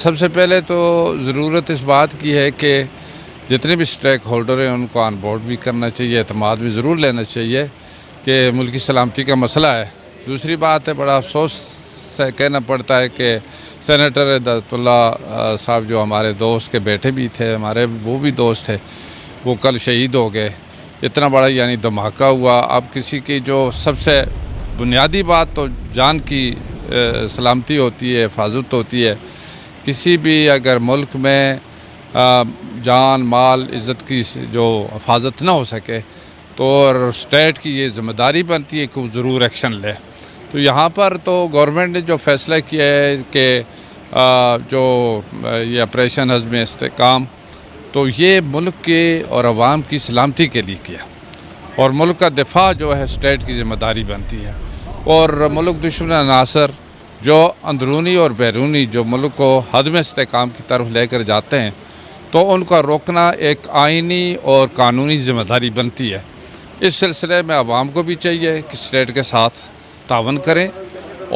سب سے پہلے تو ضرورت اس بات کی ہے کہ جتنے بھی سٹیک ہولڈر ہیں ان کو آن بورڈ بھی کرنا چاہیے، اعتماد بھی ضرور لینا چاہیے کہ ملکی سلامتی کا مسئلہ ہے۔ دوسری بات ہے، بڑا افسوس سے کہنا پڑتا ہے کہ سینیٹر ہدایت اللہ صاحب جو ہمارے دوست کے بیٹے بھی تھے، ہمارے وہ بھی دوست تھے، وہ کل شہید ہو گئے۔ اتنا بڑا یعنی دھماکہ ہوا۔ اب کسی کی جو سب سے بنیادی بات تو جان کی سلامتی ہوتی ہے، حفاظت ہوتی ہے۔ کسی بھی اگر ملک میں جان مال عزت کی جو حفاظت نہ ہو سکے تو اسٹیٹ کی یہ ذمہ داری بنتی ہے کہ وہ ضرور ایکشن لے۔ تو یہاں پر تو گورنمنٹ نے جو فیصلہ کیا ہے کہ جو یہ آپریشن عزم استحکام، تو یہ ملک کے اور عوام کی سلامتی کے لیے کیا، اور ملک کا دفاع جو ہے اسٹیٹ کی ذمہ داری بنتی ہے۔ اور ملک دشمن عناصر جو اندرونی اور بیرونی جو ملک کو عدم استحکام کی طرف لے کر جاتے ہیں، تو ان کا روکنا ایک آئینی اور قانونی ذمہ داری بنتی ہے۔ اس سلسلے میں عوام کو بھی چاہیے کہ اسٹیٹ کے ساتھ تعاون کریں،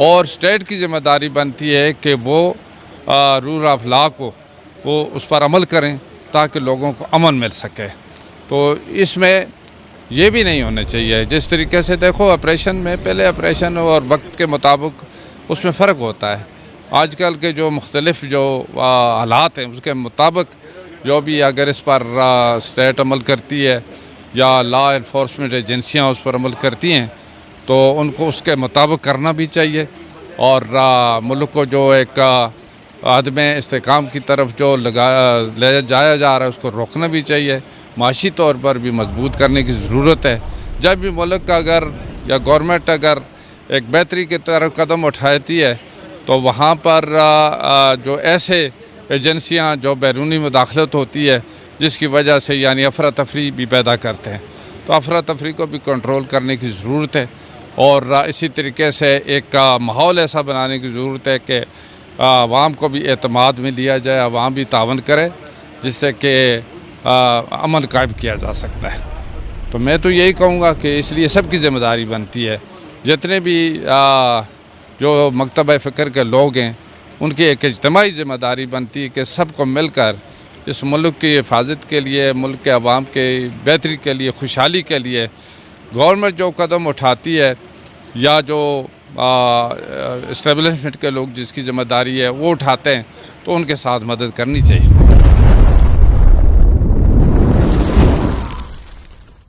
اور اسٹیٹ کی ذمہ داری بنتی ہے کہ وہ رول آف لا کو وہ اس پر عمل کریں تاکہ لوگوں کو امن مل سکے۔ تو اس میں یہ بھی نہیں ہونا چاہیے جس طریقے سے دیکھو آپریشن میں پہلے آپریشن اور وقت کے مطابق اس میں فرق ہوتا ہے۔ آج کل کے جو مختلف جو حالات ہیں اس کے مطابق جو بھی اگر اس پر اسٹیٹ عمل کرتی ہے یا لا انفورسمنٹ ایجنسیاں اس پر عمل کرتی ہیں تو ان کو اس کے مطابق کرنا بھی چاہیے، اور ملک کو جو ایک عدم استحکام کی طرف جو لے جایا جا رہا ہے اس کو روکنا بھی چاہیے۔ معاشی طور پر بھی مضبوط کرنے کی ضرورت ہے۔ جب بھی ملک کا اگر یا گورنمنٹ اگر ایک بہتری کی طرف قدم اٹھاتی ہے تو وہاں پر جو ایسے ایجنسیاں جو بیرونی مداخلت ہوتی ہے جس کی وجہ سے یعنی افراتفری بھی پیدا کرتے ہیں، تو افراتفری کو بھی کنٹرول کرنے کی ضرورت ہے، اور اسی طریقے سے ایک ماحول ایسا بنانے کی ضرورت ہے کہ عوام کو بھی اعتماد میں لیا جائے، عوام بھی تعاون کرے جس سے کہ امن قائم کیا جا سکتا ہے۔ تو میں تو یہی کہوں گا کہ اس لیے سب کی ذمہ داری بنتی ہے، جتنے بھی جو مکتبہ فکر کے لوگ ہیں ان کی ایک اجتماعی ذمہ داری بنتی ہے کہ سب کو مل کر اس ملک کی حفاظت کے لیے، ملک کے عوام کے بہتری کے لیے، خوشحالی کے لیے گورنمنٹ جو قدم اٹھاتی ہے یا جو اسٹیبلشمنٹ کے لوگ جس کی ذمہ داری ہے وہ اٹھاتے ہیں تو ان کے ساتھ مدد کرنی چاہیے۔